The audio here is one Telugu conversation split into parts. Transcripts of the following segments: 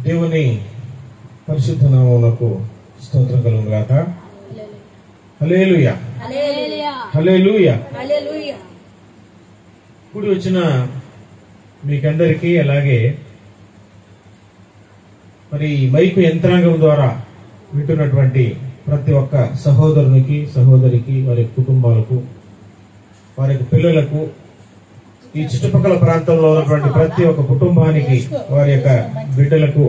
దేవుని పరిశుద్ధ నామమునకు స్తోత్రం కలుగును గాక. హల్లెలూయా హల్లెలూయా. కూడి వచ్చిన మీకందరికీ, అలాగే మరి మైకు యంత్రాంగం ద్వారా వింటున్నటువంటి ప్రతి ఒక్క సహోదరునికి, సహోదరికి, వారి కుటుంబాలకు, వారి పిల్లలకు, ఈ చుట్టుపక్కల ప్రాంతంలో ఉన్నటువంటి ప్రతి ఒక్క కుటుంబానికి, వారి యొక్క బిడ్డలకు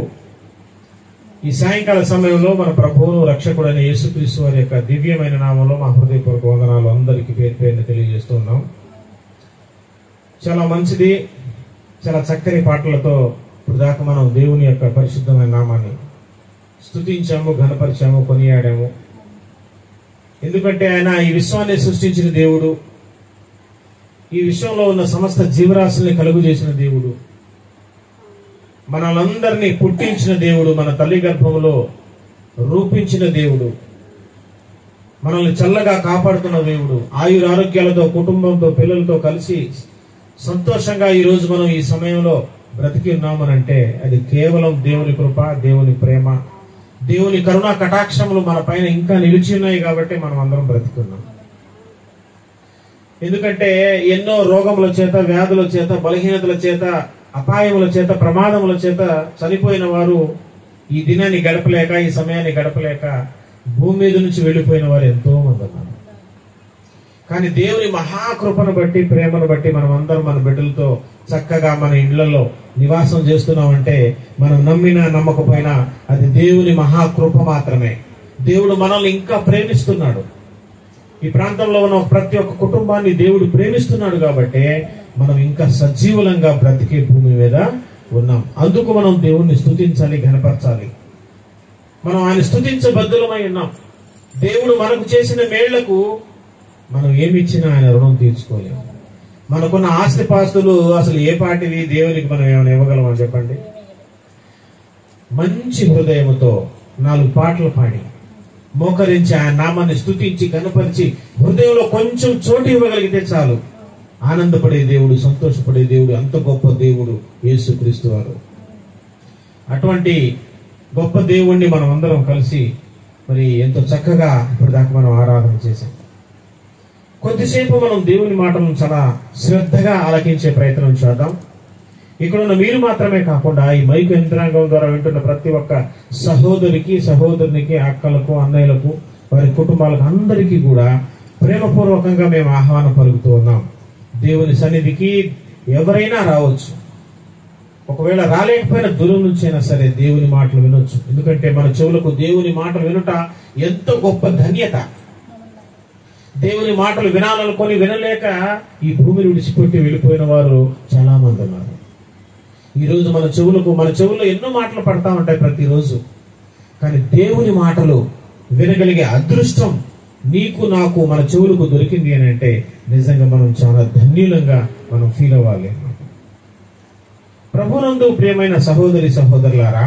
ఈ సాయంకాల సమయంలో మన ప్రభువును రక్షకుడైన యేసుక్రీస్తు వారి యొక్క దివ్యమైన నామంలో మా హృదయపూర్వక వందనాలు అందరికీ పేరు పేరుని తెలియజేస్తూ ఉన్నాం. చాలా మంచిది, చాలా చక్కని పాటలతో ఇప్పుడు దాకా మనం దేవుని యొక్క పరిశుద్ధమైన నామాన్ని స్తుతించాము, ఘనపరిచాము, కొనియాడాము. ఎందుకంటే ఆయన ఈ విశ్వాన్ని సృష్టించిన దేవుడు, ఈ విశ్వంలో ఉన్న సమస్త జీవరాశుల్ని కలుగు చేసిన దేవుడు, మనలందరినీ పుట్టించిన దేవుడు, మన తల్లి గర్భంలో రూపించిన దేవుడు, మనల్ని చల్లగా కాపాడుతున్న దేవుడు, ఆయురారోగ్యాలతో కుటుంబంతో పిల్లలతో కలిసి సంతోషంగా ఈ రోజు మనం ఈ సమయంలో బ్రతికి ఉన్నామనంటే అది కేవలం దేవుని కృప, దేవుని ప్రేమ, దేవుని కరుణా కటాక్షములు మన పైన ఇంకా నిలిచి ఉన్నాయి కాబట్టి మనం అందరం బ్రతికున్నాం. ఎందుకంటే ఎన్నో రోగముల చేత, వ్యాధుల చేత, బలహీనతల చేత, అపాయముల చేత, ప్రమాదముల చేత చనిపోయిన వారు ఈ దినాన్ని గడపలేక, ఈ సమయాన్ని గడపలేక భూమి మీద నుంచి వెళ్లిపోయిన వారు ఎంతో మంది ఉన్నారు. కానీ దేవుని మహాకృపను బట్టి, ప్రేమను బట్టి మనం అందరం మన బిడ్డలతో చక్కగా మన ఇళ్లలో నివాసం చేస్తున్నామంటే మనం నమ్మినా నమ్మకపోయినా అది దేవుని మహాకృప మాత్రమే. దేవుడు మనల్ని ఇంకా ప్రేమిస్తున్నాడు. ఈ ప్రాంతంలో ఉన్న ప్రతి ఒక్క కుటుంబాన్ని దేవుడు ప్రేమిస్తున్నాడు కాబట్టి మనం ఇంకా సజీవులంగా బ్రతికే భూమి మీద ఉన్నాం. అందుకు మనం దేవుణ్ణి స్తుతించాలి, ఘనపరచాలి. మనం ఆయన స్తుతించబద్ధులమై ఉన్నాం. దేవుడు మనకు చేసిన మేళ్లకు మనం ఏమిచ్చినా ఆయన రుణం తీర్చుకోలేము. మనకున్న ఆస్తిపాస్తులు అసలు ఏ పాటివి, దేవునికి మనం ఏమైనా ఇవ్వగలమని చెప్పండి? మంచి హృదయంతో 4 పాటలు పాడి మోకరించి ఆయన నామాన్ని స్తుతించి కనపరిచి హృదయంలో కొంచెం చోటు ఇవ్వగలిగితే చాలు. ఆనందపడే దేవుడు, సంతోషపడే దేవుడు, అంత గొప్ప దేవుడు యేసుక్రీస్తు వారు. అటువంటి గొప్ప దేవుణ్ణి మనం అందరం కలిసి మరి ఎంతో చక్కగా ఇప్పటిదాకా మనం ఆరాధన చేశాం. కొద్దిసేపు మనం దేవుని మాటలను చాలా శ్రద్ధగా ఆలకించే ప్రయత్నం చేద్దాం. ఇక్కడున్న మీరు మాత్రమే కాకుండా ఈ మైకు యంత్రాంగం ద్వారా వింటున్న ప్రతి ఒక్క సహోదరికి, సహోదరునికి, అక్కలకు, అన్నయ్యలకు, వారి కుటుంబాలకు అందరికీ కూడా ప్రేమపూర్వకంగా మేము ఆహ్వానం పలుకుతూ ఉన్నాం. దేవుని సన్నిధికి ఎవరైనా రావచ్చు. ఒకవేళ రాలేకపోయినా దూరం నుంచి అయినా సరే దేవుని మాటలు వినొచ్చు. ఎందుకంటే మన చెవులకు దేవుని మాటలు వినుట ఎంతో గొప్ప ధన్యత. దేవుని మాటలు వినాలనుకొని వినలేక ఈ భూమిని విడిచిపెట్టి వెళ్ళిపోయిన వారు చాలా మంది ఉన్నారు. ఈ రోజు మన చెవుల్లో ఎన్నో మాటలు పడతా ఉంటాయి ప్రతిరోజు. కానీ దేవుని మాటలు వినగలిగే అదృష్టం నీకు, నాకు, మన చెవులకు దొరికింది అని అంటే నిజంగా మనం చాలా ధన్యులంగా మనం ఫీల్ అవ్వాలి. ప్రభునందు ప్రియమైన సహోదరి, సహోదరులారా,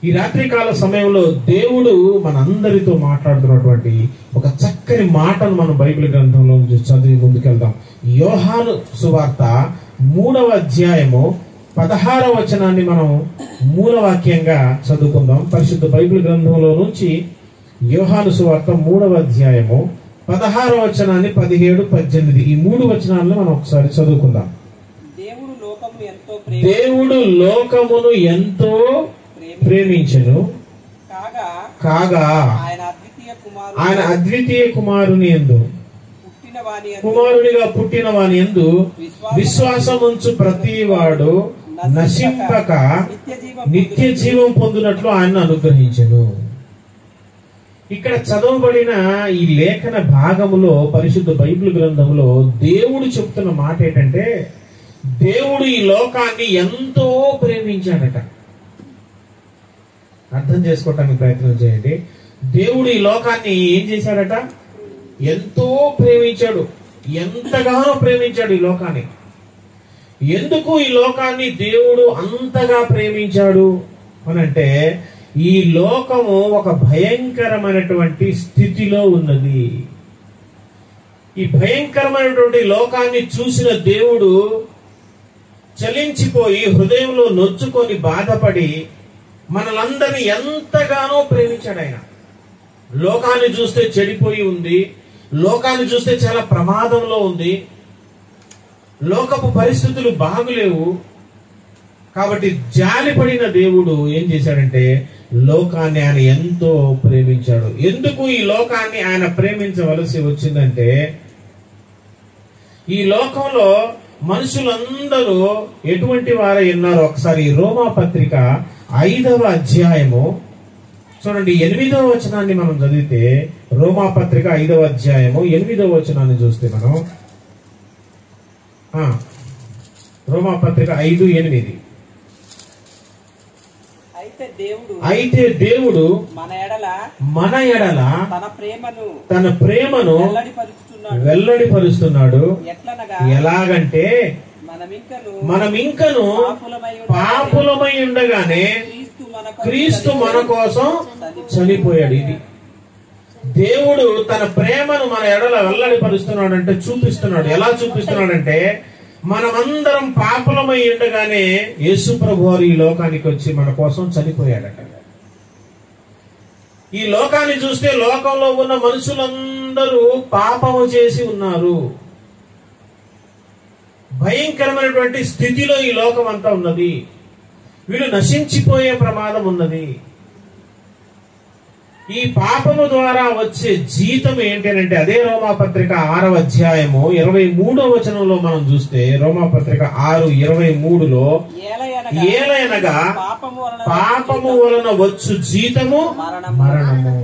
ఈ రాత్రికాల సమయంలో దేవుడు మనందరితో మాట్లాడుతున్నటువంటి ఒక చక్కని మాటను మనం బైబిల్ గ్రంథంలో చదివి ముందుకెళ్దాం. యోహాను సువార్త 3వ అధ్యాయము 16వ వచనాన్ని మనం మూలవాక్యంగా చదువుకుందాం. పరిశుద్ధ బైబిల్ గ్రంథంలో నుంచి యోహాను సువార్త 3వ అధ్యాయము 16వ వచనాన్ని 17, 18 ఈ 3 వచనాలను మనం ఒకసారి చదువుకుందాం. దేవుడు లోకమును ఎంతో ప్రేమించెను కాగా ఆయన అద్వితీయ కుమారుని యందు, కుమారునిగా పుట్టిన వాని యందు విశ్వాసముంచు ప్రతివాడు నశింపక నిత్య జీవం పొందినట్లు ఆయన అనుగ్రహించెను. ఇక్కడ చదవబడిన ఈ లేఖన భాగములో, పరిశుద్ధ బైబిల్ గ్రంథంలో దేవుడు చెప్తున్న మాట ఏంటంటే, దేవుడు ఈ లోకాన్ని ఎంతో ప్రేమించాడట. అర్థం చేసుకోవటానికి ప్రయత్నం చేయండి. దేవుడు ఈ లోకాన్ని ఏం చేశాడట? ఎంతో ప్రేమించాడు. ఎంతగానో ప్రేమించాడు ఈ లోకాన్ని. ఎందుకు ఈ లోకాన్ని దేవుడు అంతగా ప్రేమించాడు అనంటే, ఈ లోకము ఒక భయంకరమైనటువంటి స్థితిలో ఉన్నది. ఈ భయంకరమైనటువంటి లోకాన్ని చూసిన దేవుడు చలించిపోయి హృదయంలో నొచ్చుకొని బాధపడి మనలందరినీ ఎంతగానో ప్రేమించాడు ఆయన. లోకాన్ని చూస్తే చెడిపోయి ఉంది, లోకాన్ని చూస్తే చాలా ప్రమాదంలో ఉంది, లోకపు పరిస్థితులు బాగులేవు. కాబట్టి జాలిపడిన దేవుడు ఏం చేశాడంటే లోకాన్ని ఆయన ఎంతో ప్రేమించాడు. ఎందుకు ఈ లోకాన్ని ఆయన ప్రేమించవలసి వచ్చిందంటే, ఈ లోకంలో మనుషులందరూ ఎటువంటి వారై ఉన్నారో ఒకసారి రోమా పత్రిక 5వ అధ్యాయము చూడండి, 8వ వచనాన్ని మనం చదివితే, రోమా పత్రిక 5వ అధ్యాయము 8వ వచనాన్ని చూస్తే మనం, రోమా పత్రిక 5:8, అయితే దేవుడు మన ఎడల తన ప్రేమను వెల్లడిపరుస్తున్నాడు. ఎలాగంటే మనం ఇంకను పాపులమై ఉండగానే క్రీస్తు మన కోసం చనిపోయాడు. ఇది దేవుడు తన ప్రేమను మన ఎడల వెల్లడిపరుస్తున్నాడు అంటే చూపిస్తున్నాడు. ఎలా చూపిస్తున్నాడంటే, మనమందరం పాపులమై ఉండగానే యేసు ప్రభువారు ఈ లోకానికి వచ్చి మన కోసం చనిపోయాడట. ఈ లోకాన్ని చూస్తే లోకంలో ఉన్న మనుషులందరూ పాపము చేసి ఉన్నారు. భయంకరమైనటువంటి స్థితిలో ఈ లోకం అంతా ఉన్నది. వీళ్ళు నశించిపోయే ప్రమాదం ఉన్నది. ఈ పాపము ద్వారా వచ్చే జీతం ఏంటంటే, అదే రోమాపత్రిక 6వ అధ్యాయము 23వ వచనంలో మనం చూస్తే, రోమాపత్రిక 6:23లో, ఏలయనగా పాపము వలన వచ్చు జీతము మరణము.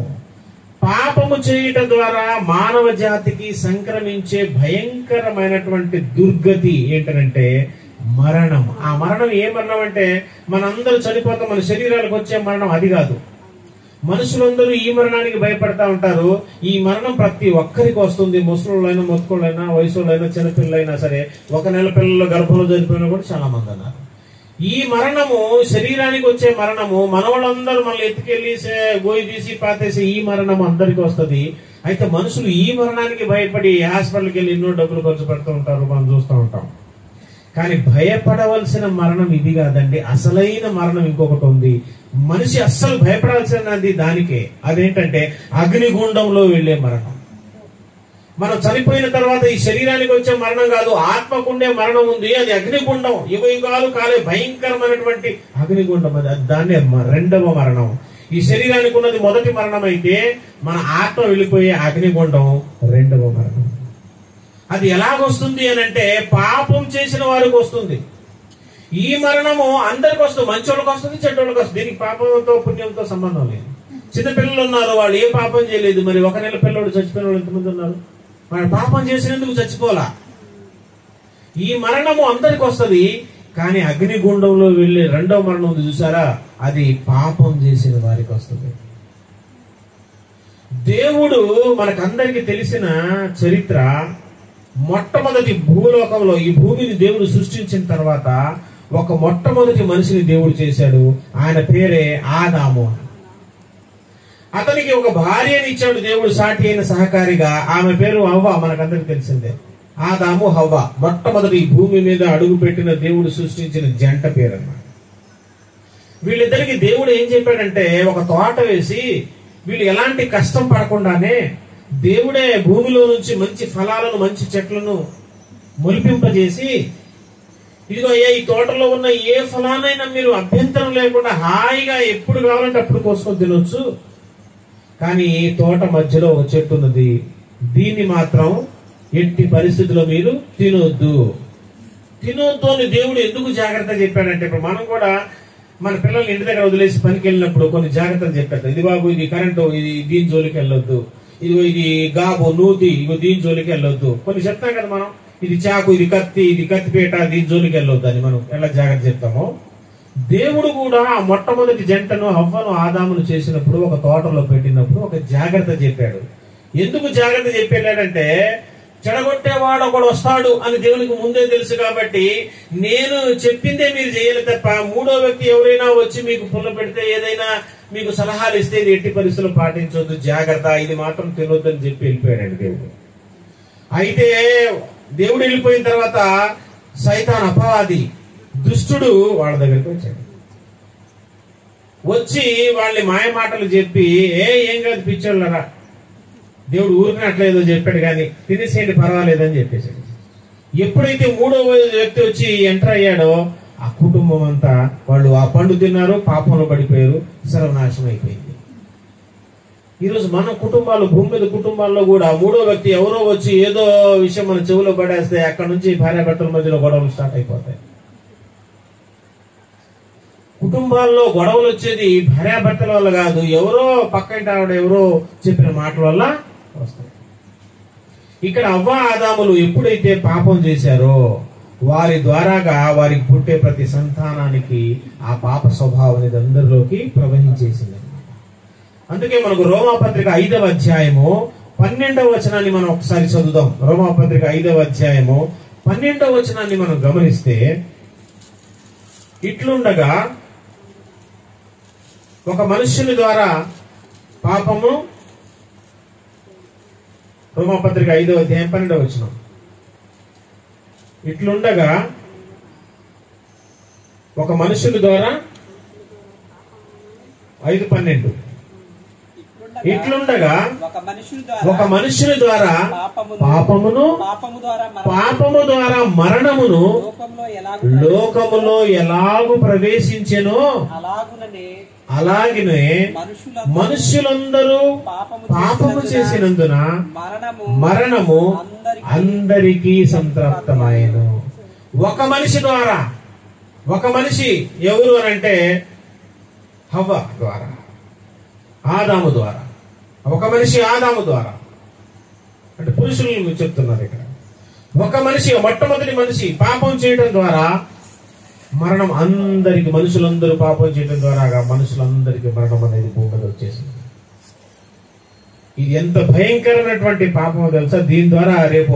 పాపము చేయటం ద్వారా మానవ జాతికి సంక్రమించే భయంకరమైనటువంటి దుర్గతి ఏంటంటే మరణం. ఆ మరణం ఏ మరణం అంటే, మనందరూ చనిపోతాం, మన శరీరాలకు వచ్చే మరణం అది కాదు. మనుషులందరూ ఈ మరణానికి భయపడతా ఉంటారు. ఈ మరణం ప్రతి ఒక్కరికి వస్తుంది. ముసలోళ్ళైనా, మొత్తుకోళ్ళైనా, వయసులైనా, చిన్నపిల్లలైనా సరే, 1 నెల పిల్లలు గర్భంలో చనిపోయినా కూడా చాలా మంది అన్నారు. ఈ మరణము శరీరానికి వచ్చే మరణము, మనవాళ్ళందరూ మనల్ని ఎత్తుకెళ్లి గోయి తీసి పాతేసి ఈ మరణం అందరికి వస్తుంది. అయితే మనుషులు ఈ మరణానికి భయపడి హాస్పిటల్కి వెళ్ళి ఎన్నో డబ్బులు ఖర్చు పెడుతూ ఉంటారు, మనం చూస్తూ ఉంటాం. కానీ భయపడవలసిన మరణం ఇది కాదండి. అసలైన మరణం ఇంకొకటి ఉంది. మనిషి అస్సలు భయపడాల్సినది దానికే. అదేంటంటే అగ్నిగుండంలో వెళ్లే మరణం. మనం చనిపోయిన తర్వాత ఈ శరీరానికి వచ్చే మరణం కాదు, ఆత్మకుండే మరణం ఉంది. అది అగ్నిగుండం, యుగాలు కాలే భయంకరమైనటువంటి అగ్నిగుండం. అది దాన్నే 2వ మరణం. ఈ శరీరానికి ఉన్నది మొదటి మరణం అయితే, మన ఆత్మ వెళ్ళిపోయే అగ్నిగుండం 2వ మరణం. అది ఎలాగొస్తుంది అని అంటే, పాపం చేసిన వారికి వస్తుంది. ఈ మరణము అందరికి వస్తుంది, మంచోళ్ళకి వస్తుంది, చెడ్డోళ్ళకి వస్తుంది. దీనికి పాపంతో పుణ్యంతో సంబంధం లేదు. చిన్నపిల్లలు ఉన్నారు, వాళ్ళు ఏ పాపం చేయలేదు. మరి 1 నెల పిల్లలు చచ్చిపోయిన వాళ్ళు ఎంతమంది ఉన్నారు? వాళ్ళు పాపం చేసినందుకు చచ్చిపోలా. ఈ మరణము అందరికి వస్తుంది. కానీ అగ్నిగుండంలో వెళ్లే 2వ మరణం ఉంది చూసారా, అది పాపం చేసిన వారికి వస్తుంది. దేవుడు మనకందరికి తెలిసిన చరిత్ర, మొట్టమొదటి భూలోకంలో ఈ భూమిని దేవుడు సృష్టించిన తర్వాత ఒక మొట్టమొదటి మనిషిని దేవుడు చేశాడు. ఆయన పేరే ఆదాము. అతనికి ఒక భార్యని ఇచ్చాడు దేవుడు, సాటి అయిన సహకారిగా. ఆమె పేరు హవ్వ, మనకందరికి తెలిసిందే. ఆదాము, హవ్వ మొట్టమొదటి ఈ భూమి మీద అడుగు పెట్టిన దేవుడు సృష్టించిన జంట పేరు అన్నమాట. వీళ్ళిద్దరికి దేవుడు ఏం చెప్పాడంటే, ఒక తోట వేసి వీళ్ళు ఎలాంటి కష్టం పడకుండానే దేవుడే భూమిలో నుంచి మంచి ఫలాలను, మంచి చెట్లను మొలిపింపజేసి, ఇదిగో అయ్యా, ఈ తోటలో ఉన్న ఏ ఫలానైనా మీరు అభ్యంతరం లేకుండా హాయిగా ఎప్పుడు కావాలంటే అప్పుడు కోసుకొని తినొచ్చు. కానీ తోట మధ్యలో ఒక చెట్టు ఉన్నది, దీన్ని మాత్రం ఎట్టి పరిస్థితుల్లో మీరు తినొద్దు అని దేవుడు ఎందుకు జాగ్రత్త చెప్పాడంటే, ఇప్పుడు మనం కూడా మన పిల్లల్ని ఇంటి దగ్గర వదిలేసి పనికి వెళ్ళినప్పుడు కొన్ని జాగ్రత్తలు చెప్పారు. ఇది బాబు, ఇది కరెంటు, ఇది దీని జోలికి వెళ్ళొద్దు, ఇదిగో ఇది గాబు, నూతి, ఇగో దీని జోలికి వెళ్ళొద్దు. కొన్ని చెప్తాం కదా మనం, ఇది చాకు, ఇది కత్తి, ఇది కత్తిపేట, దీని జోలికి వెళ్ళొద్దు అని మనం ఎలా జాగ్రత్త చెప్తామో, దేవుడు కూడా ఆ మొట్టమొదటి జంటను హవ్వను ఆదామును చేసినప్పుడు, ఒక తోటలో పెట్టినప్పుడు ఒక జాగ్రత్త చెప్పాడు. ఎందుకు జాగ్రత్త చెప్పాడంటే, చెడగొట్టేవాడు ఒకడు వస్తాడు అని దేవునికి ముందే తెలుసు. కాబట్టి నేను చెప్పిందే మీరు చేయాలి తప్ప 3వ వ్యక్తి ఎవరైనా వచ్చి మీకు పుల్ల పెడితే, ఏదైనా మీకు సలహాలు ఇస్తే ఇది ఎట్టి పరిస్థితుల్లో పాటించవద్దు, జాగ్రత్త, ఇది మాత్రం తినొద్దు అని చెప్పి వెళ్ళిపోయాడు దేవుడు. అయితే దేవుడు వెళ్ళిపోయిన తర్వాత సైతాన్, అపవాది, దుష్టుడు వాళ్ళ దగ్గరికి వచ్చాడు. వచ్చి వాళ్ళని మాయ మాటలు చెప్పి ఏం కాదు పిచ్చోళ్ళరా, దేవుడు ఊరినట్లేదో చెప్పాడు కానీ తినేసేయండి పర్వాలేదని చెప్పేశాడు. ఎప్పుడైతే మూడవ వ్యక్తి వచ్చి ఎంటర్ అయ్యాడో ఆ కుటుంబం అంతా వాళ్ళు ఆ పండు తిన్నారు, పాపంలో పడిపోయారు, సర్వనాశనం అయిపోయింది. ఈరోజు మన కుటుంబాలు, భూమి మీద కుటుంబాల్లో కూడా మూడో వ్యక్తి ఎవరో వచ్చి ఏదో విషయం మన చెవిలో పడేస్తే అక్కడ నుంచి భార్యాభర్తల మధ్యలో గొడవలు స్టార్ట్ అయిపోతాయి. కుటుంబాల్లో గొడవలు వచ్చేది భార్యాభర్తల వల్ల కాదు, ఎవరో పక్కింటి ఆవిడ ఎవరో చెప్పిన మాటల వల్ల వస్తాయి. ఇక్కడ అవ్వ ఆదాములు ఎప్పుడైతే పాపం చేశారో వారి ద్వారాగా వారికి పుట్టే ప్రతి సంతానానికి ఆ పాప స్వభావం అనేది అందరిలోకి ప్రవహించేసింది. అందుకే మనకు రోమాపత్రిక 5వ అధ్యాయము 12వ వచనాన్ని మనం ఒకసారి చదువుదాం. రోమాపత్రిక 5వ అధ్యాయము 12వ వచనాన్ని మనం గమనిస్తే, ఇట్లుండగా ఒక మనుష్యుని ద్వారా పాపము, రోమాపత్రిక 5వ అధ్యాయం 12వ వచనం, ఇట్లుండగా ఒక మనుషుని ద్వారా 5:12 ఇట్లుండగా ఒక మనుషుని ద్వారా పాపమును, పాపము ద్వారా మరణమును లోకములో ఎలాగూ ప్రవేశించెనో అలాగనే మనుష్యులందరూ పాపము చేసినందున మరణము అందరికీ సంతృప్తమాయెను. ఒక మనిషి ద్వారా, ఒక మనిషి ఎవరు అనంటే హవ్వ ద్వారా, ఆదాము ద్వారా. ఒక మనిషి ఆదాము ద్వారా అంటే పురుషులు చెప్తున్నారు ఇక్కడ. ఒక మనిషి, మొట్టమొదటి మనిషి పాపం చేయడం ద్వారా మరణం అందరికి, మనుషులందరూ పాపం చేయడం ద్వారా మనుషులందరికీ మరణం అనేది భూమిలో వచ్చేసింది. ఇది ఎంత భయంకరమైనటువంటి పాపం తెలుసా? దీని ద్వారా రేపు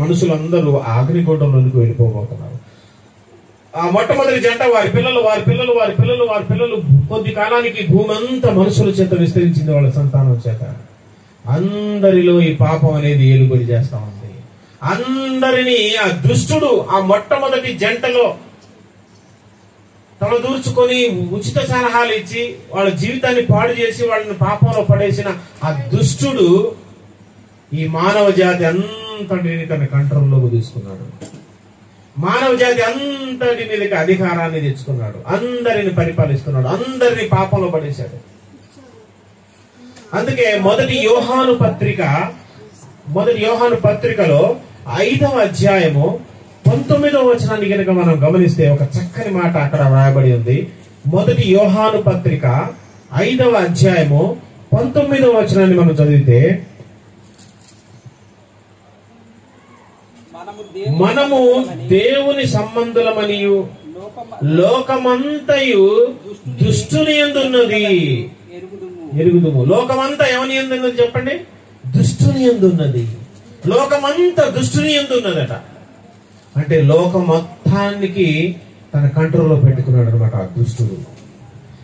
మనుషులందరూ అగ్నిగుండంలోకి వెళ్ళిపోబోతున్నారు. ఆ మొట్టమొదటి జంట వారి పిల్లలు కొద్ది కాలానికి భూమి అంతా మనుషుల చేత విస్తరించింది, వాళ్ళ సంతానం చేత. అందరిలో ఈ పాపం అనేది ఏలుబడి చేస్తా ఉంది. అందరినీ ఆ దుష్టుడు ఆ మొట్టమొదటి జంటలో తల దూర్చుకొని ఉచిత సలహాలు ఇచ్చి వాళ్ళ జీవితాన్ని పాడు చేసి వాళ్ళని పాపంలో పడేసిన ఆ దుష్టుడు ఈ మానవ జాతి అంతటిని తన కంట్రోల్లోకి తీసుకున్నాడు. మానవ జాతి అంతటి మీదకి అధికారాన్ని తెచ్చుకున్నాడు, అందరిని పరిపాలిస్తున్నాడు, అందరిని పాపంలో పడేశాడు. అందుకే మొదటి యోహాను పత్రికలో 5వ అధ్యాయము 19వ వచనాన్ని కనుక మనం గమనిస్తే ఒక చక్కని మాట అక్కడ వ్రాయబడి ఉంది. మొదటి యోహాను పత్రిక 5వ అధ్యాయము 19వ వచనాన్ని మనం చదివితే, మనము దేవుని సంబంధులమనియు లోకమంతయు దుష్టుని యందున్నది ఎరుగుదుము. లోకమంతా ఎవని యందున్నది చెప్పండి? దుష్టుని యందున్నది. లోకమంతా దుష్టుని యందున్నదట. అంటే లోకం మొత్తానికి తన కంట్రోల్లో పెట్టుకున్నాడు అనమాట ఆ దుష్టుడు.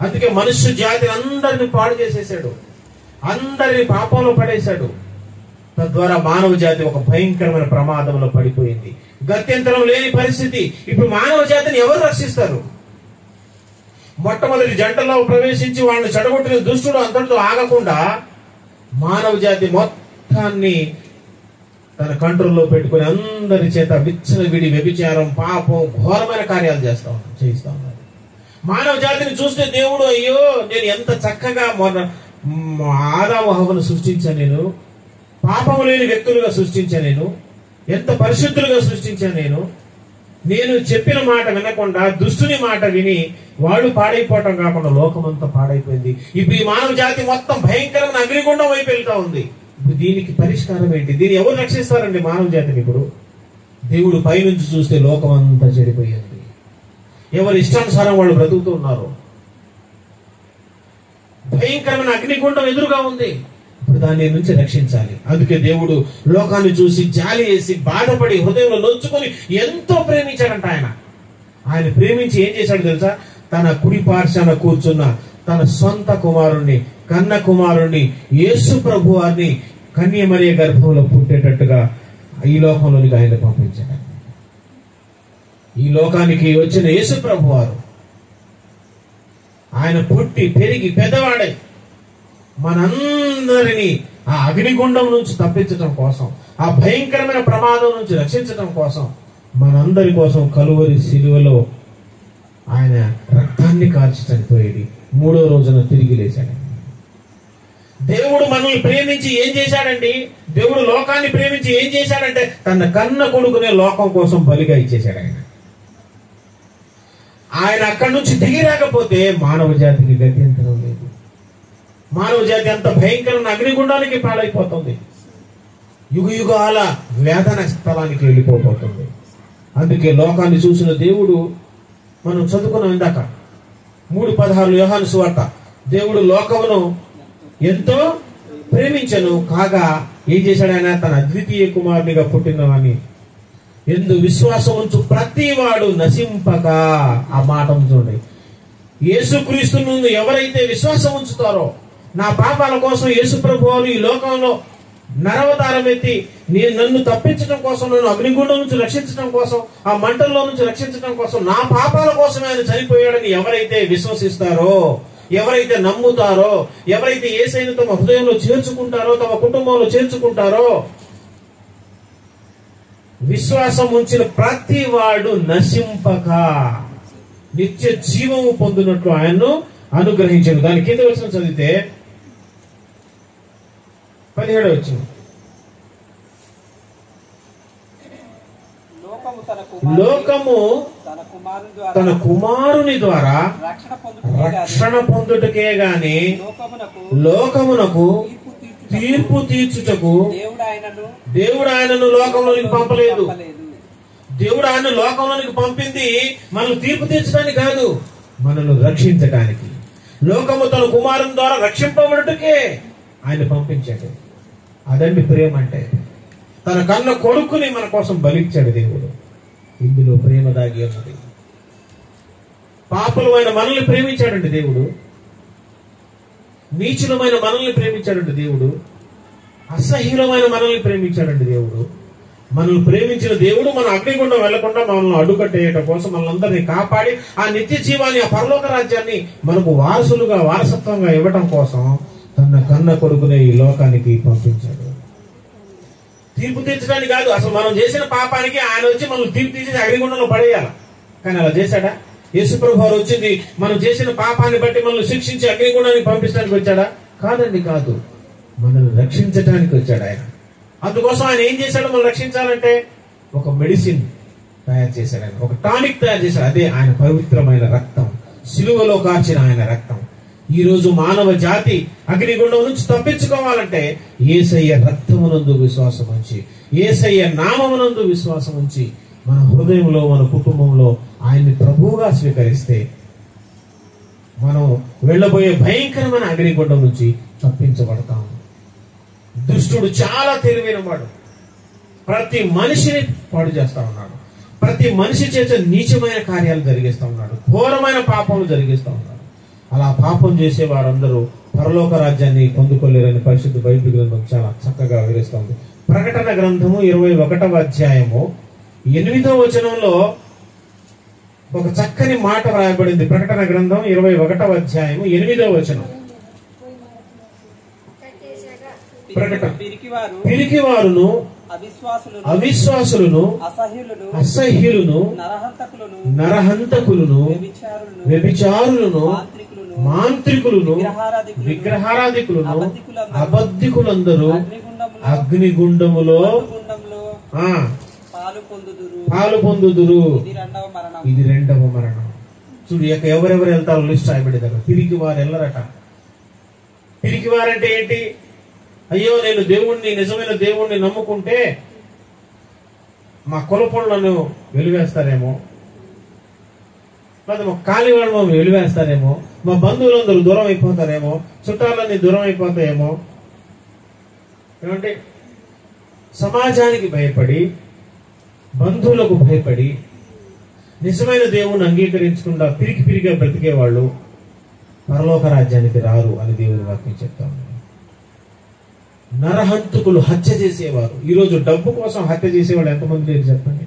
అందుకే మనుష్య జాతిని అందరిని పాడు చేసేసాడు, అందరిని పాపంలో పడేశాడు. తద్వారా మానవ జాతి ఒక భయంకరమైన ప్రమాదంలో పడిపోయింది. గత్యంతరం లేని పరిస్థితి. ఇప్పుడు మానవ జాతిని ఎవరు రక్షిస్తారు? మొట్టమొదటి జంటలో ప్రవేశించి వాళ్ళని చెడగొట్టిన దుష్టుడు అంతటితో ఆగకుండా మానవ జాతి మొత్తాన్ని తన కంట్రోల్లో పెట్టుకుని అందరి చేత విచ్చలవిడి వ్యభిచారం, పాపం, ఘోరమైన కార్యాలు చేయిస్తా ఉన్నారు. మానవ జాతిని చూస్తే దేవుడు, అయ్యో నేను ఎంత చక్కగా ఆదాము హవ్వను సృష్టించాను, నేను పాపం లేని వ్యక్తులుగా సృష్టించాను, నేను ఎంత పరిశుద్ధులుగా సృష్టించాను, నేను చెప్పిన మాట వినకుండా దుష్టుని మాట విని వాళ్ళు పాడైపోవటం కాకుండా లోకమంతా పాడైపోయింది. ఇప్పుడు ఈ మానవ జాతి మొత్తం భయంకరమైన అగ్నిగుండం వైపు వెళ్తా ఉంది. ఇప్పుడు దీనికి పరిష్కారం ఏంటి? దీన్ని ఎవరు రక్షిస్తారండి మానవ జాతిని? ఇప్పుడు దేవుడు పైనుంచి చూస్తే లోకం అంతా చెడిపోయింది. ఎవరి ఇష్టానుసారం వాళ్ళు బ్రతుకుతూ ఉన్నారు. భయంకరమైన అగ్నిగుండం ఎదురుగా ఉంది. ఇప్పుడు దాని నుంచి రక్షించాలి. అందుకే దేవుడు లోకాన్ని చూసి జాలి వేసి బాధపడి హృదయంలో నొచ్చుకొని ఎంతో ప్రేమించాడంట. ఆయన ప్రేమించి ఏం చేశాడు తెలుసా? తన కుడి పార్శ్వాన కూర్చున్న తన సొంత కుమారుణ్ణి, కన్న కుమారుణ్ణి, యేసు ప్రభు వారిని కన్యమరియ గర్భంలో పుట్టేటట్టుగా ఈ లోకంలోనికి ఆయన పంపించాడు. ఈ లోకానికి వచ్చిన యేసు ప్రభు వారు ఆయన పుట్టి పెరిగి పెద్దవాడై మనందరినీ ఆ అగ్నిగుండం నుంచి తప్పించడం కోసం, ఆ భయంకరమైన ప్రమాదం నుంచి రక్షించడం కోసం, మనందరి కోసం కలువరి శిలువలో ఆయన రక్తాన్ని కార్చి చనిపోయేది. 3వ రోజున తిరిగి లేచాడు. దేవుడు మనల్ని ప్రేమించి ఏం చేశాడండి? దేవుడు లోకాన్ని ప్రేమించి ఏం చేశాడంటే తన కన్న కొడుకునే లోకం కోసం బలిగా ఇచ్చేశాడు. ఆయన అక్కడి నుంచి దిగి రాకపోతే మానవ జాతికి గత్యంతరం లేదు. మానవ జాతి అంత భయంకరమైన అగ్నిగుండానికి పాడైపోతుంది. యుగ యుగాల వేదన స్థలానికి వెళ్ళిపోతుంది. అందుకే లోకాన్ని చూసిన దేవుడు, మనం చదువుకున్నాం ఇందాక 3:16 యోహాను సువార్త, దేవుడు లోకమును ఎంతో ప్రేమించను కాగా ఏం చేశాడు? ఆయన తన అద్వితీయ కుమారునిగా పుట్టినవాని ఎందు విశ్వాసం ఉంచు ప్రతి వాడు నశింపక. ఆ మాట చూడండి. యేసుక్రీస్తు ముందు ఎవరైతే విశ్వాసం ఉంచుతారో, నా పాపాల కోసం యేసు ప్రభువు ఈ లోకంలో నరవతారం ఎత్తి నన్ను తప్పించడం కోసం, నన్ను అగ్నిగుండం నుంచి రక్షించడం కోసం, ఆ మంటల్లో నుంచి రక్షించడం కోసం, నా పాపాల కోసమే ఆయన చనిపోయాడని ఎవరైతే విశ్వసిస్తారో, ఎవరైతే నమ్ముతారో, ఎవరైతే యేసయ్యను తమ హృదయంలో చేర్చుకుంటారో, తమ కుటుంబంలో చేర్చుకుంటారో, విశ్వాసం ఉంచిన ప్రతి వాడు నశింపక నిత్య జీవము పొందినట్లు ఆయన్ను అనుగ్రహించాడు. దాని కింద వచ్చిన చదివితే 17వ వచనం, లోకము తన కుమారుని ద్వారా రక్షణ పొందుటకే గాని లోకమునకు తీర్పు తీర్చుటకు దేవుడు ఆయనను లోకంలోనికి పంపలేదు. దేవుడు ఆయన లోకంలోనికి పంపింది మనల్ని తీర్పు తీర్చడానికి కాదు, మనల్ని రక్షించడానికి. లోకము తన కుమారుని ద్వారా రక్షింపబడుటకే ఆయన పంపించాడు. అదండి ప్రేమ అంటే. తన కన్న కొడుకుని మన కోసం బలిచ్చాడు దేవుడు. ఇందులో ప్రేమ దాగి ఉన్నది. పాపులమైన మనల్ని ప్రేమించాడండి దేవుడు. నీచులమైన మనల్ని ప్రేమించాడండి దేవుడు. అసహ్యులమైన మనల్ని ప్రేమించాడండి దేవుడు. మనల్ని ప్రేమించిన దేవుడు మన అగ్నిగుండం వెళ్లకుండా మనల్ని అడ్డుకట్టేయటం కోసం, మనల్ని కాపాడి ఆ నిత్య జీవాన్ని, ఆ పరలోక రాజ్యాన్ని మనకు వారసులుగా, వారసత్వంగా ఇవ్వటం కోసం తన కన్న కొడుకునే ఈ లోకానికి పంపించాడు. తీర్పు తీర్చడానికి కాదు, అసలు మనం చేసిన పాపానికి ఆయన వచ్చి మనల్ని తీర్పు తీసి అగ్నిగుండంలో పడేయాలి. కానీ అలా చేశాడా? యేసుప్రభు వారు వచ్చింది మనం చేసిన పాపాన్ని బట్టి మనల్ని శిక్షించి అగ్నిగుండానికి పంపించడానికి వచ్చాడా? కాదండి, కాదు. మనల్ని రక్షించడానికి వచ్చాడు ఆయన. అందుకోసం ఆయన ఏం చేశాడు? మనం రక్షించాలంటే ఒక మెడిసిన్ తయారు చేశాడు ఆయన, ఒక టానిక్ తయారు చేశాడు. అదే ఆయన పవిత్రమైన రక్తం, సిలువలో కార్చిన ఆయన రక్తం. ఈ రోజు మానవ జాతి అగ్నిగుండం నుంచి తప్పించుకోవాలంటే యేసయ్య రక్తమునందు విశ్వాసం ఉంచి, యేసయ్య నామమునందు విశ్వాసం ఉంచి, మన హృదయంలో, మన కుటుంబంలో ఆయన్ని ప్రభువుగా స్వీకరిస్తే మనం వెళ్ళబోయే భయంకరమైన అగ్నిగుండం నుంచి తప్పించబడతాం. దుష్టుడు చాలా తెలివైన వాడు. ప్రతి మనిషిని పాడు చేస్తా ఉన్నాడు. ప్రతి మనిషి చేసే నీచమైన కార్యాలు జరిగిస్తా ఉన్నాడు. ఘోరమైన పాపములు జరిగిస్తా ఉన్నాడు. అలా పాపం చేసే వారందరూ పరలోక రాజ్యాన్ని పొందుకోలేరని పరిశుద్ధ బైబిల్ గ్రంథం చాలా చక్కగా వివరిస్తుంది. ప్రకటన గ్రంథము 21వ అధ్యాయము 8వ వచనంలో ఒక చక్కని మాట రాయబడింది. ప్రకటన గ్రంథం 21వ అధ్యాయము 8వ వచనం. పిరికివారును, అవిశ్వాసులను, అసహ్యులను, నరహంతకులను, వ్యభిచారులను, మాంత్రికులను, విగ్రహారాధికులను, అబద్ధికులందరూ అగ్నిగుండములో పాలు పొందుదురు. ఇది రెండవ మరణం. చూడు, ఎవరెవరు వెళ్తారో లిస్ట్ రాయబడి దగ్గర. పిరికి వారు వెళ్ళరట. పిరికి వారంటే ఏంటి? అయ్యో, నేను దేవుణ్ణి, నిజమైన దేవుణ్ణి నమ్ముకుంటే మా కులపొళ్ళను వెలివేస్తారేమో, లేదా మా కాలి వాళ్ళను వెలివేస్తారేమో, మా బంధువులందరూ దూరం అయిపోతారేమో, చుట్టాలన్నీ దూరం అయిపోతాయేమో. ఏమంటే సమాజానికి భయపడి, బంధువులకు భయపడి, నిజమైన దేవుణ్ణి అంగీకరించకుండా పిరికిగా బ్రతికే వాళ్ళు పరలోక రాజ్యానికి రారు అని దేవుని వాక్యం చెప్తాము. నరహంతకులు, హత్య చేసేవారు. ఈరోజు డబ్బు కోసం హత్య చేసేవాళ్ళు ఎంతమంది లేరు చెప్పండి?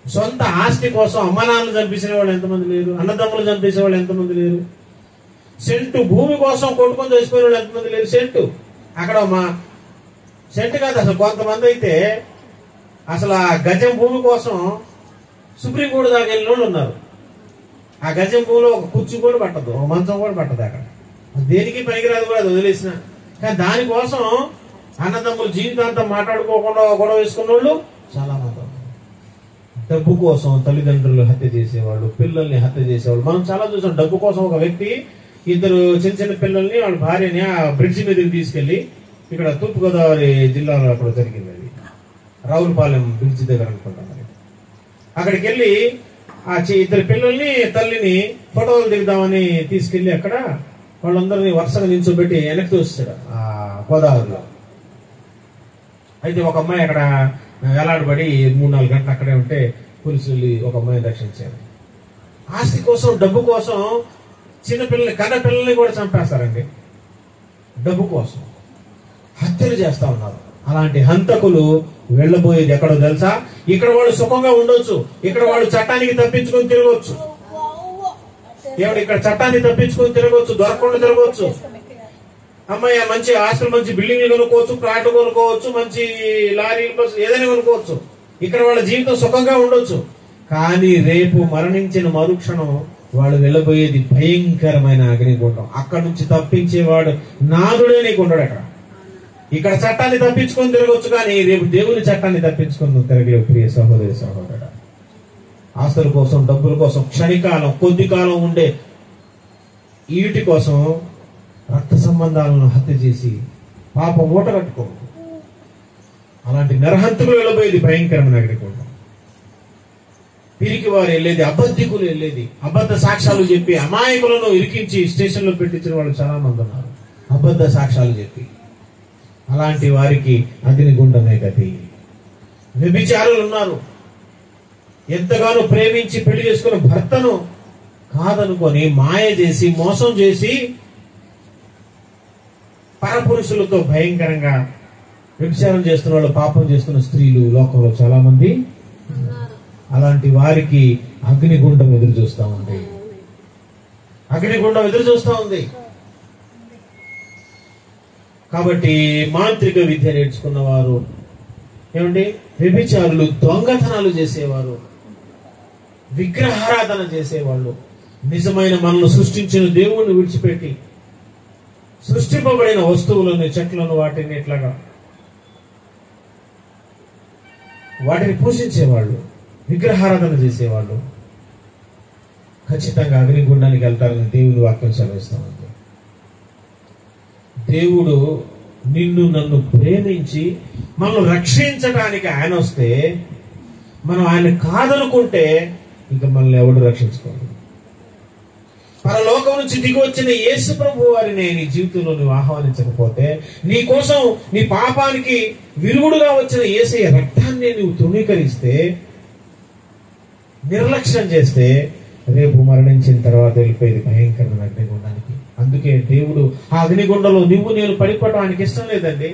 సొంత ఆస్తి కోసం అమ్మ నాన్నలు చంపేసిన వాళ్ళు ఎంతమంది లేరు? అన్నదమ్ములు చంపేసే వాళ్ళు ఎంతమంది లేరు? సెంటు భూమి కోసం కొట్టుకొని తెచ్చిపోయిన వాళ్ళు ఎంతమంది లేరు? సెంటు. అక్కడ మా సెంటు కాదు అసలు, కొంతమంది అయితే అసలు ఆ గజం భూమి కోసం సుప్రీంకోర్టు దాకా వెళ్ళిన వాళ్ళు ఉన్నారు. ఆ గజం భూమిలో ఒక కుర్చీ కూడా పట్టదు, ఒక మంచం కూడా పట్టదు. అక్కడ దేనికి పనికిరాదు కూడా, అది వదిలేసిన. కానీ దానికోసం అన్నదమ్ములు జీవితాంతం మాట్లాడుకోకుండా గొడవ వేసుకున్న వాళ్ళు చాలా మంది. డబ్బు కోసం తల్లిదండ్రులు హత్య చేసేవాళ్ళు, పిల్లల్ని హత్య చేసేవాళ్ళు మనం చాలా చూసాం. డబ్బు కోసం ఒక వ్యక్తి ఇద్దరు చిన్న చిన్న పిల్లల్ని వాళ్ళ భార్యని ఆ బ్రిడ్జి మీదకి తీసుకెళ్లి, ఇక్కడ తూర్పుగోదావరి జిల్లాలో అక్కడ జరిగింది, అది రావులపాలెం బ్రిడ్జి దగ్గర అనుకుంటాం. అక్కడికి వెళ్ళి ఆ ఇద్దరు పిల్లల్ని తల్లిని ఫోటోలు దిగుదామని తీసుకెళ్లి అక్కడ వాళ్ళందరినీ వరుసగా నిల్చోబెట్టి వెనక్కి తోస్తాడు ఆ గోదావరిలో. అయితే ఒక అమ్మాయి అక్కడ వేలాడబడి 3-4 గంటలు అక్కడే ఉంటే పోలీసులు ఒక అమ్మాయిని రక్షించారు. ఆస్తి కోసం, డబ్బు కోసం చిన్నపిల్లల్ని, కన్న పిల్లల్ని కూడా చంపేస్తారండి. డబ్బు కోసం హత్యలు చేస్తా ఉన్నారు. అలాంటి హంతకులు వెళ్ళబోయేది ఎక్కడో తెలుసా? ఇక్కడ వాళ్ళు సుఖంగా ఉండొచ్చు, ఇక్కడ వాళ్ళు చట్టానికి తప్పించుకొని తిరగవచ్చు. ఏమంటే ఇక్కడ చట్టాన్ని తప్పించుకొని తిరగవచ్చు, దొరకకుండా తిరగవచ్చు. అమ్మాయి మంచి ఆస్తులు, మంచి బిల్డింగ్లు కొనుక్కోవచ్చు, ఫ్లాట్లు కొనుక్కోవచ్చు, మంచి లారీ బస్సు ఏదైనా కొనుక్కోవచ్చు. ఇక్కడ వాళ్ళ జీవితం సుఖంగా ఉండొచ్చు. కానీ రేపు మరణించిన మరుక్షణం వాళ్ళు వెళ్ళబోయేది భయంకరమైన అగ్నిగుండం. అక్కడ నుంచి తప్పించేవాడు నాదుడే నీకు ఉండడు. అక్కడ ఇక్కడ చట్టాన్ని తప్పించుకొని తిరగవచ్చు, కానీ రేపు దేవుని చట్టాన్ని తప్పించుకొని తిరగలేవు. ప్రియ సహోదరి సహోదరుడా, ఆస్తుల కోసం, డబ్బుల కోసం, క్షణికాలం కొద్ది కాలం ఉండే వీటి కోసం రక్త సంబంధాలను హత్య చేసి పాప మూట కట్టుకోవద్దు. అలాంటి నరహంతకులు వెళ్ళబోయేది భయంకరమైన అగ్నిగుండం. పిరికి వారు వెళ్ళేది, అబద్ధికులు వెళ్ళేది, అబద్ధ సాక్ష్యాలు చెప్పి అమాయకులను ఇరికించి స్టేషన్లో పెట్టించిన వాళ్ళు చాలా మంది ఉన్నారు, అబద్ధ సాక్ష్యాలు చెప్పి. అలాంటి వారికి అగ్నిగుండమే గతి. వ్యభిచారులు ఉన్నారు, ఎంతగానో ప్రేమించి పెళ్లి చేసుకున్న భర్తను కాదనుకొని మాయ చేసి, మోసం చేసి పరపురుషులతో భయంకరంగా వ్యభిచారం చేస్తున్న వాళ్ళు, పాపం చేస్తున్న స్త్రీలు లోకంలో చాలా మంది. అలాంటి వారికి అగ్నిగుండం ఎదురు చూస్తా ఉంది. అగ్నిగుండం ఎదురు చూస్తా ఉంది. కాబట్టి మాంత్రిక విద్య నేర్చుకున్న వారు, ఏమండి వ్యభిచారులు, దొంగతనాలు చేసేవారు, విగ్రహారాధన చేసేవాళ్ళు, నిజమైన మనల్ని సృష్టించిన దేవుణ్ణి విడిచిపెట్టి సృష్టింపబడిన వస్తువులను, చెట్లను, వాటిని ఇట్లాగా వాటిని పూజించేవాళ్ళు, విగ్రహారాధన చేసేవాళ్ళు ఖచ్చితంగా అగ్నిగుండానికి వెళ్తారని దేవుని వాక్యం సెలవిస్తా ఉంది. దేవుడు నిన్ను నన్ను ప్రేమించి మనం రక్షించడానికి ఆయన వస్తే, మనం ఆయన కాదనుకుంటే ఇంకా మనల్ని ఎవడు రక్షించుకోవాలి. పరలోకం నుంచి దిగి వచ్చిన యేసు ప్రభు వారిని నీ జీవితంలో నువ్వు ఆహ్వానించకపోతే, నీ కోసం నీ పాపానికి విరుగుడుగా వచ్చిన యేసయ్య రక్తాన్ని నువ్వు తృణీకరిస్తే, నిర్లక్ష్యం చేస్తే, రేపు మరణించిన తర్వాత వెళ్ళిపోయేది భయంకరమైన అగ్నిగుండానికి. అందుకే దేవుడు ఆ అగ్నిగుండంలో నువ్వు నేను పడిపోవడం ఆయనకి ఇష్టం లేదండి.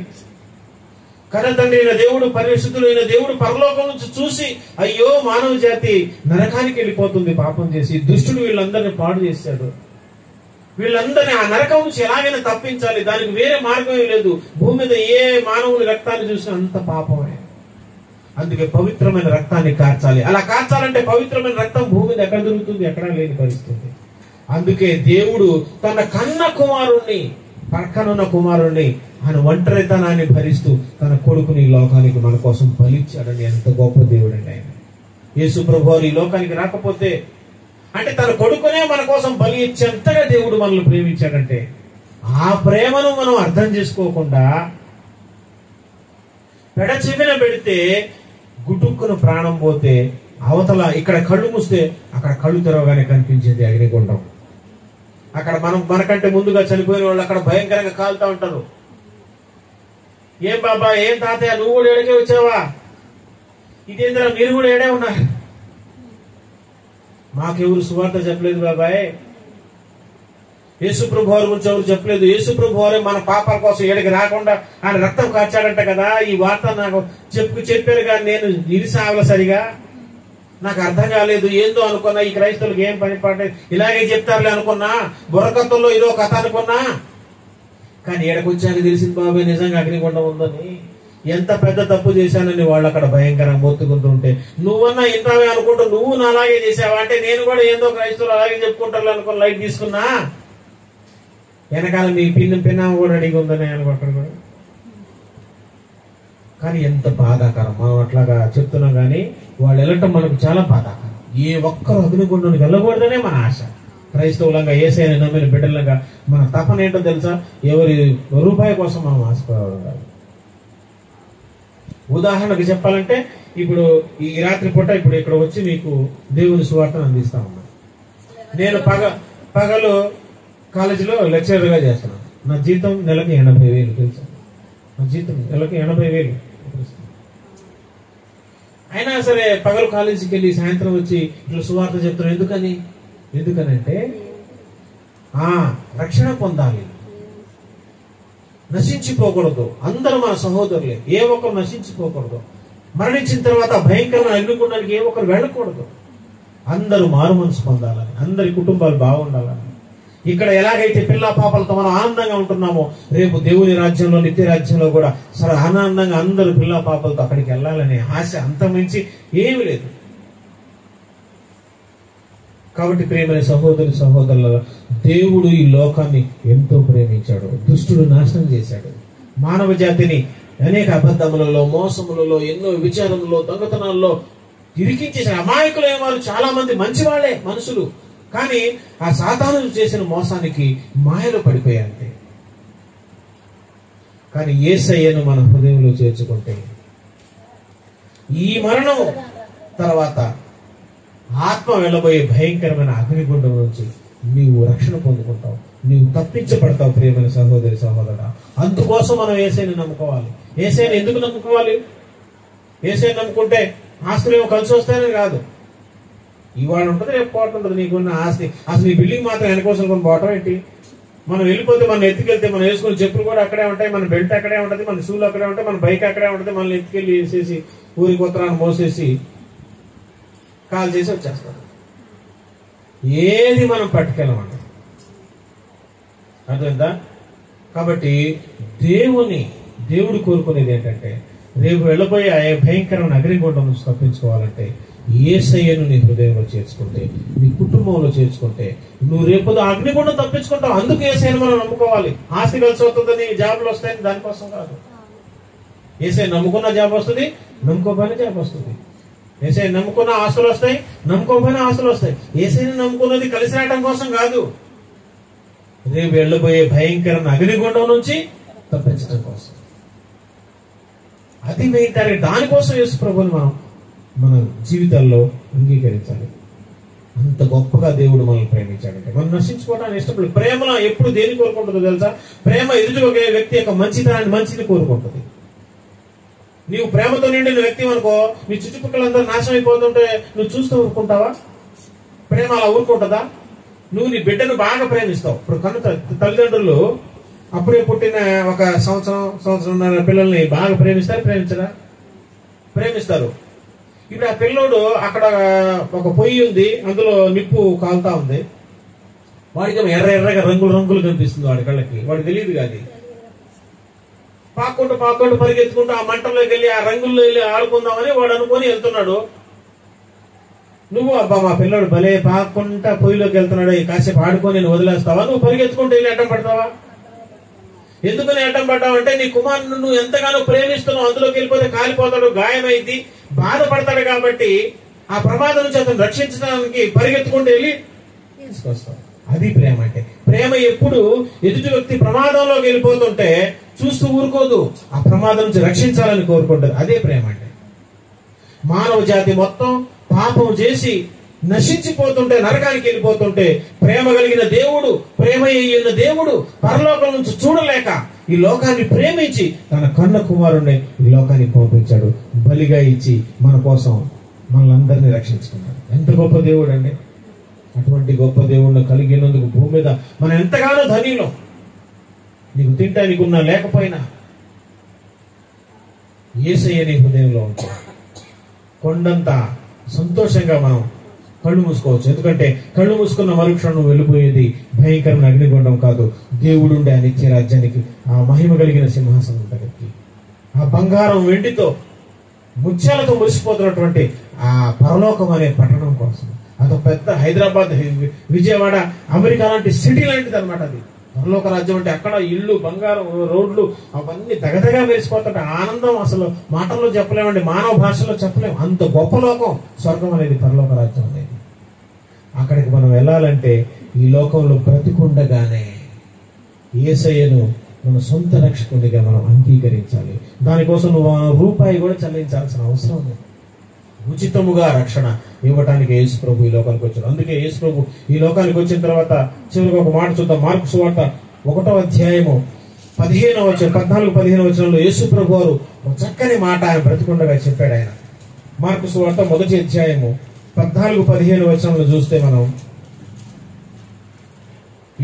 కన్నతండ్రి అయిన దేవుడు, పరిశుద్ధులైన దేవుడు పరలోకం నుంచి చూసి, అయ్యో మానవ జాతి నరకానికి వెళ్ళిపోతుంది పాపం చేసి, దుష్టుడు వీళ్ళందరినీ పాడు చేశాడు, వీళ్ళందరినీ ఆ నరకం నుంచి ఎలాగైనా తప్పించాలి, దానికి వేరే మార్గమే లేదు. భూమి మీద ఏ మానవుని రక్తాన్ని చూసినా అంత పాపమే. అందుకే పవిత్రమైన రక్తాన్ని కార్చాలి. అలా కార్చాలంటే పవిత్రమైన రక్తం భూమి మీద ఎక్కడ దొరుకుతుంది? ఎక్కడా లేని పరిస్థితి. అందుకే దేవుడు తన కన్న కుమారుణ్ణి, పక్కనున్న కుమారుణ్ణి ఆయన ఒంటరితనాన్ని భరిస్తూ తన కొడుకుని ఈ లోకానికి మన కోసం బలిచ్చాడని. ఎంత గొప్ప దేవుడు అండి ఆయన. యేసు ప్రభువు ఈ లోకానికి రాకపోతే, అంటే తన కొడుకునే మన కోసం బలి ఇచ్చేంతగా దేవుడు మనల్ని ప్రేమించాడంటే, ఆ ప్రేమను మనం అర్థం చేసుకోకుండా పెడచెవిన పెడితే గుటుక్కున ప్రాణం పోతే, అవతల ఇక్కడ కళ్ళు మూస్తే అక్కడ కళ్ళు తెరవగానే కనిపించేది అగ్నిగుండం. అక్కడ మనకంటే ముందుగా చనిపోయిన వాళ్ళు అక్కడ భయంకరంగా కాలుతా ఉంటారు. ఏం బాబా, ఏం తాతయ్య, నువ్వు కూడా ఏడకే వచ్చావా? ఇదేంద్రా మీరు కూడా ఏడే ఉన్నారు? మాకెవరు సువార్త చెప్పలేదు బాబాయ్, యేసు ప్రభు వారి గురించి ఎవరు చెప్పలేదు. యేసు ప్రభు వారే మన పాపాల కోసం ఏడికి రాకుండా ఆయన రక్తం కార్చాడంట కదా. ఈ వార్త నాకు చెప్పారు కానీ నేను నిలిసాగల సరిగా. నాకు అర్థం కాలేదు, ఏందో అనుకున్నా, ఈ క్రైస్తవులకు ఏం పని పాట ఇలాగే చెప్తారులే అనుకున్నా, బుర్రకత్తంలో ఇదో కథ అనుకున్నా. కానీ ఏడకొచ్చాక తెలిసింది బాబాయ్ నిజంగా అగ్నిగుండం ఉందని. ఎంత పెద్ద తప్పు చేశానని వాళ్ళు అక్కడ భయంకరంగా మొత్తుకుంటుంటే, నువ్వన్నా ఇంతవే అనుకుంటూ నువ్వు నా అలాగే చేసావా అంటే, నేను కూడా ఏందో క్రైస్తవులు అలాగే చెప్పుకుంటారు అనుకుని లైట్ తీసుకున్నా. వెనకాల మీ పిన్నా కూడా అడిగి ఉందని అనుకుంటారు కూడా. కానీ ఎంత బాధాకరం, మనం అట్లాగా చెప్తున్నాం కానీ వాళ్ళు వెళ్ళటం మనకు చాలా బాధాకరం. ఏ ఒక్కరు అగ్నిగుండానికి వెళ్ళకూడదనే మన ఆశ. క్రైస్తవులంగా యేసయ్యని నమ్మిన బిడ్డలంగా మన తపన ఏంటో తెలుసా? ఎవరి రూపాయి కోసం మనం ఆశపడడం కాదు. ఉదాహరణకు చెప్పాలంటే, ఇప్పుడు ఈ రాత్రి పూట ఇప్పుడు ఇక్కడ వచ్చి మీకు దేవుని సువార్తను అందిస్తా ఉన్నాను. నేను పగలు కాలేజీలో లెక్చరర్గా చేస్తున్నాను. నా జీతం నెలకి 80,000 తెలుసా? నా జీతం నెలకి 80,000. అయినా సరే పగలు కాలేజీకి వెళ్ళి సాయంత్రం వచ్చి ఇట్లా సువార్త చెప్తున్నాను. ఎందుకనంటే రక్షణ పొందాలి, నశించిపోకూడదు. అందరూ మన సహోదరులే, ఏ ఒక్కరు నశించిపోకూడదు. మరణించిన తర్వాత భయంకరమైన అగ్నిగుండానికి ఏ ఒక్కరు వెళ్ళకూడదు. అందరూ మారు మనసు పొందాలని, అందరి కుటుంబాలు బాగుండాలని. ఇక్కడ ఎలాగైతే పిల్ల పాపలతో మనం ఆనందంగా ఉంటున్నామో, రేపు దేవుని రాజ్యంలో, నిత్య రాజ్యంలో కూడా చాలా ఆనందంగా అందరూ పిల్ల పాపలతో అక్కడికి వెళ్ళాలనే ఆశ అంతమించి ఏమీ లేదు. కాబట్టి ప్రేమైన సహోదరుల, దేవుడు ఈ లోకాన్ని ఎంతో ప్రేమించాడు. దుష్టుడు నాశనం చేశాడు మానవ జాతిని. అనేక అబద్ధములలో, మోసములలో, ఎన్నో విచారములలో, దొంగతనాల్లో ఇరికించేశాడు. అమాయకులైన వారు చాలా మంది మంచివాళ్లే మనుషులు, కానీ ఆ సాతాను చేసిన మోసానికి మాయలో పడిపోయాయి. కానీ యేసయ్యను మన హృదయంలో చేర్చుకుంటే ఈ మరణం తర్వాత ఆత్మ వెళ్ళబోయే భయంకరమైన అగ్నిగుండం నుంచి నీవు రక్షణ పొందుకుంటావు, నీవు తప్పించబడతావు. ప్రియమైన సహోదరుడా, అందుకోసం మనం యేసయ్యను నమ్ముకోవాలి. యేసయ్యను ఎందుకు నమ్ముకోవాలి? యేసయ్యను నమ్ముకుంటే ఆస్తులు ఏమో కలిసి వస్తాయని కాదు. ఇవాళ ఉంటుంది, రేపు పోవటం ఉంటుంది. నీకున్న ఆస్తి అసలు ఈ బిల్డింగ్ మాత్రం వెనకోసం కొన్ని పోవటం ఏంటి? మనం వెళ్ళిపోతే, మనం ఎత్తుకెళ్తే మనం వేసుకుని చెప్పులు కూడా అక్కడే ఉంటాయి, మన బెల్ట్ అక్కడే ఉంటుంది, మన షూలు అక్కడే ఉంటాయి, మన బైక్ అక్కడే ఉంటుంది. మనల్ని ఎత్తుకెళ్ళి వేసేసి ఊరికి ఉత్తరాన్ని మోసేసి కాల్ చేసి వచ్చేస్తాం. ఏది మనం పట్టుకెళ్ళమండి, అర్థమైందా? కాబట్టి దేవుడు కోరుకునేది ఏంటంటే, రేపు వెళ్ళబోయే భయంకరమైన అగ్నిగుండం నుంచి తప్పించుకోవాలంటే యేసయ్యను నీ హృదయంలో చేర్చుకుంటే, నీ కుటుంబంలో చేర్చుకుంటే నువ్వు రేపు అగ్నిగుండం తప్పించుకుంటావు. అందుకు యేసయ్యను మనం నమ్ముకోవాలి. ఆస్తి కలిసి వస్తుందని, జాబులు వస్తాయని దానికోసం కాదు. యేసయ్య నమ్ముకున్న జాబ్ వస్తుంది, నమ్ముకోపోయిన జాబ్ వస్తుంది. యేసయ్య నమ్ముకున్న ఆస్తులు వస్తాయి, నమ్ముకోపోయిన ఆస్తులు వస్తాయి. యేసయ్యను నమ్ముకున్నది కలిసి రావడం కోసం కాదు, రేపు వెళ్ళబోయే భయంకరమైన అగ్నిగుండం నుంచి తప్పించడం కోసం. అది మెయిన్ టార్గెట్. దానికోసం యేసు ప్రభువుని మన జీవితాల్లో అంగీకరించాలి. అంత గొప్పగా దేవుడు మనల్ని ప్రేమించాడంటే మనం నశించుకోవడానికి ఇష్టపడి. ప్రేమలో ఎప్పుడు దేని కోరుకుంటుందో తెలుసా? ప్రేమ ఎదుటి ఒక వ్యక్తి యొక్క మంచిని కోరుకుంటుంది. నీవు ప్రేమతో నిండిన వ్యక్తి అనుకో, నీ చుట్టుపక్కలందరూ నాశనం అయిపోతుంటే నువ్వు చూస్తూ ఊరుకుంటావా? ప్రేమ అలా ఊరుకుంటుందా? నువ్వు నీ బిడ్డను బాగా ప్రేమిస్తావు. ఇప్పుడు తల్లిదండ్రులు అప్పుడే పుట్టిన ఒక సంవత్సరం పిల్లల్ని బాగా ప్రేమించరా? ప్రేమిస్తారు. ఇప్పుడు ఆ పిల్లోడు అక్కడ ఒక పొయ్యి ఉంది, అందులో నిప్పు కాలుతా ఉంది. వాడికి ఎర్రగా రంగులు కనిపిస్తుంది వాడి కళ్ళకి. వాడికి తెలియదు కాదు. పాక్కుంటూ పరిగెత్తుకుంటూ ఆ మంటల్లోకి వెళ్ళి ఆ రంగుల్లో వెళ్ళి ఆడుకుందామని వాడు అనుకొని వెళ్తున్నాడు. నువ్వు అబ్బా మా పిల్లడు భలే పాక్కుంటా పొయ్యిలోకి వెళ్తున్నాడు, కాసేపు ఆడుకొని నేను వదిలేస్తావా? నువ్వు పరిగెత్తుకుంటూ వెళ్ళి అడ్డం పడతావా? ఎందుకని అడ్డం పడ్డావంటే నీ కుమారుడు నువ్వు ఎంతగానో ప్రేమిస్తున్నావు. అందులోకి వెళ్ళిపోతే కాలిపోతాడు, గాయమైంది, బాధపడతాడు. కాబట్టి ఆ ప్రమాదం నుంచి అతను రక్షించడానికి పరిగెత్తుకుంటూ వెళ్ళి తీసుకొస్తావు. అది ప్రేమ అంటే. ప్రేమ ఎప్పుడు ఎదుటి వ్యక్తి ప్రమాదంలోకి వెళ్ళిపోతుంటే చూస్తూ ఊరుకోదు, ఆ ప్రమాదం నుంచి రక్షించాలని కోరుకుంటుంది. అదే ప్రేమ అంటే. మానవ జాతి మొత్తం పాపం చేసి నశించిపోతుంటే, నరకానికి వెళ్ళిపోతుంటే ప్రేమ కలిగిన దేవుడు, ప్రేమ అయిన దేవుడు పరలోకం నుంచి చూడలేక ఈ లోకాన్ని ప్రేమించి తన కన్న కుమారుణ్ణి ఈ లోకానికి పంపించాడు. బలిగా ఇచ్చి మన కోసం మనల్ని రక్షించుకున్నాడు. ఎంత గొప్ప దేవుడు అండి! అటువంటి గొప్ప దేవుడిని కలిగినందుకు భూమి మీద మనం ఎంతగానో ధనిలో. నీకు తింటానికి ఉన్నా లేకపోయినా యేసయ్య నీ హృదయంలో ఉంటాడు. కొండంత సంతోషంగా మనం కళ్ళు మూసుకోవచ్చు. ఎందుకంటే కళ్ళు మూసుకున్న మరుక్షణం వెళ్ళిపోయేది భయంకరమైన అగ్నిగుండం కాదు, దేవుడుండే ఆ నిత్య రాజ్యానికి, ఆ మహిమ కలిగిన సింహాసనం దగ్గరికి, ఆ బంగారం వెండితో ముత్యాలతో మురిసిపోతున్నటువంటి ఆ పరలోకం అనే పట్టణం కోసం. అదొక పెద్ద హైదరాబాద్, విజయవాడ, అమెరికా లాంటి సిటీ లాంటిది అనమాట అది. పరలోక రాజ్యం అంటే అక్కడ ఇల్లు, బంగారం, రోడ్లు అవన్నీ దగదగా మెరిసిపోతుంటే ఆనందం అసలు మాటల్లో చెప్పలేమండి, మానవ భాషలో చెప్పలేము. అంత గొప్ప లోకం స్వర్గం అనేది, పరలోక రాజ్యం అనేది. అక్కడికి మనం వెళ్ళాలంటే ఈ లోకంలో బ్రతికుండగానే యేసయ్యను మన సొంత రక్షకునిగా మనం అంగీకరించాలి. దానికోసం నువ్వు రూపాయి కూడా చెల్లించాల్సిన అవసరం లేదు. ఉచితముగా రక్షణ ఇవ్వటానికి యేసు ప్రభు ఈ లోకానికి వచ్చాడు. అందుకే యేసు ప్రభు ఈ లోకానికి వచ్చిన తర్వాత చివరికి ఒక మాట చూద్దాం. మార్కు సువార్త 1వ అధ్యాయము 14-15 వచనంలో యేసు ప్రభు వారు ఒక చక్కని మాట ఆయన బ్రతికుండగా చెప్పాడు. ఆయన మార్కు సువార్త 1వ అధ్యాయము 14-15 వచనంలో చూస్తే మనం,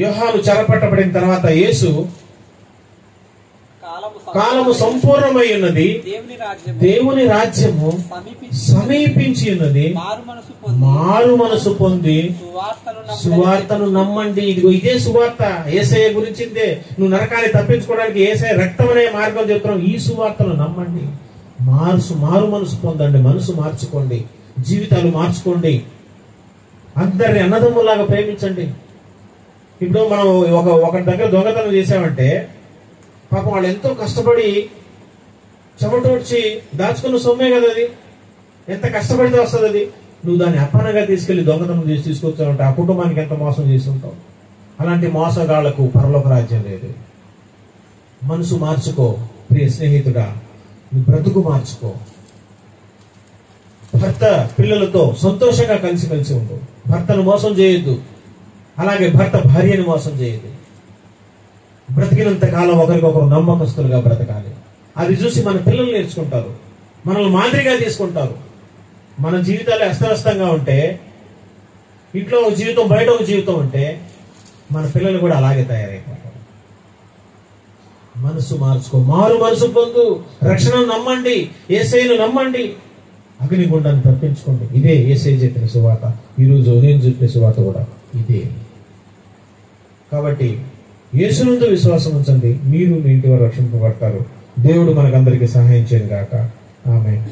యోహాను చెరపట్టబడిన తర్వాత యేసు కాలము సంపూర్ణమై ఉన్నది, దేవుని రాజ్యము సమీపించి ఉన్నది, మారు మనసు పొంది సువార్తను నమ్మండి. ఇదే సువార్త, యేసయ్య గురించిందే. నువ్వు నరకాన్ని తప్పించుకోవడానికి యేసయ్య రక్తం అనే మార్గం చెప్తున్నావు. ఈ సువార్తను నమ్మండి, మారు మనసు పొందండి, మనసు మార్చుకోండి, జీవితాలు మార్చుకోండి, అందరిని అన్నదమ్ములాగా ప్రేమించండి. ఇప్పుడు మనం ఒక దగ్గర దొంగతనం చేసామంటే పాపం వాళ్ళు ఎంతో కష్టపడి చెమటోడ్చి దాచుకున్న సొమ్మే కదా అది. ఎంత కష్టపడితే వస్తుంది అది. నువ్వు దాన్ని అప్పనగా తీసుకెళ్లి దొంగతనం చేసి తీసుకొచ్చావంటే ఆ కుటుంబానికి ఎంత మోసం చేసి ఉంటావు. అలాంటి మోసగాళ్లకు పరలోక రాజ్యం లేదు. మనసు మార్చుకో ప్రియ స్నేహితుడా, నీ బ్రతుకు మార్చుకో. భర్త పిల్లలతో సంతోషంగా కలిసి ఉండు. భర్తను మోసం చేయొద్దు, అలాగే భర్త భార్యను మోసం చేయొద్దు. బ్రతికినంత కాలం ఒకరికొకరు నమ్మకస్తులుగా బ్రతకాలి. అది చూసి మన పిల్లలు నేర్చుకుంటారు, మనల్ని మాదిరిగా తీసుకుంటారు. మన జీవితాలు అస్తవ్యస్తంగా ఉంటే, ఇంట్లో ఒక జీవితం బయట ఒక జీవితం ఉంటే, మన పిల్లలు కూడా అలాగే తయారైపోతారు. మనసు మార్చుకో, మారు మనసు పొందు, రక్షణను నమ్మండి, యేసయ్యను నమ్మండి, అగ్నిగుండాన్ని తప్పించుకోండి. ఇదే యేసయ్య చెప్పిన సువార్త. ఈరోజు నేను చెప్పిన సువార్త కూడా ఇదే. కాబట్టి యేసునందు విశ్వాసం ఉంచండి, మీరు మీ ఇంటి వారు రక్షింపబడతారు. దేవుడు మనకందరికీ సహాయం చేయను గాక. ఆమేన్.